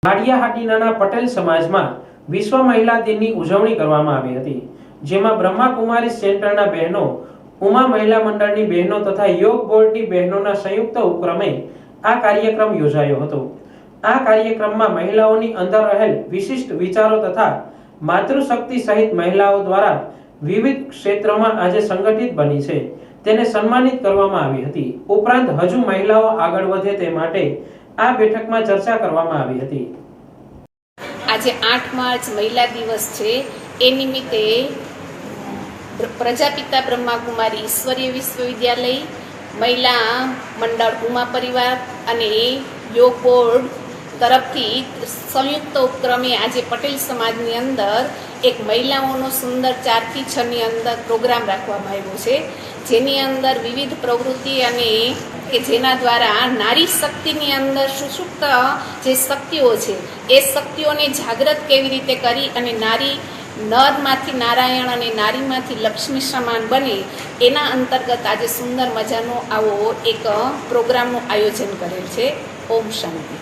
માળિયાહાટીના પટેલ સમાજમાં વિશ્વ મહિલા દિનની ઉજવણી કરવામાં આવી હતી, જેમાં બ્રહ્માકુમારી સેન્ટરના બહેનો, ઉમા મહિલા મંડળની બહેનો તથા યોગ બોર્ડની બહેનોના સંયુક્ત ઉપક્રમે આ કાર્યક્રમ યોજાયો હતો। આ કાર્યક્રમમાં મહિલાઓની અંદર રહેલ વિશિષ્ટ વિચારો તથા માતૃશક્તિ સહિત મહિલાઓ દ્વારા વિવિધ ક્ષેત્રોમાં આજે સંગઠિત બની છે તેને સન્માનિત કરવામાં આવી હતી। ઉપરાંત હજુ મહિલાઓ આગળ વધે તે માટે આ બેઠકમાં ચર્ચા કરવામાં આવી હતી। આજે 8 માર્ચ મહિલા દિવસ છે। એ નિમિત્તે પ્રજાપિતા બ્રહ્માકુમારી ઈશ્વરીય વિશ્વવિદ્યાલય, મહિલા મંડળ ઉમા પરિવાર અને યોગ બોર્ડ તરફથી સંયુક્ત ઉપક્રમે આજે પટેલ સમાજની અંદર એક મહિલાઓનો સુંદર 4 થી 6 ની અંદર પ્રોગ્રામ રાખવામાં આવ્યો છે, જેની અંદર વિવિધ પ્રવૃત્તિ અને કે જેના દ્વારા નારી શક્તિની અંદર સુષુપ્ત જે શક્તિઓ છે એ શક્તિઓને જાગૃત કેવી રીતે કરી અને નારી નરમાંથી નારાયણ અને નારીમાંથી લક્ષ્મી સમાન બને એના અંતર્ગત આજે સુંદર મજાનો આવો એક પ્રોગ્રામનું આયોજન કરેલ છે। ઓમ શાંતિ।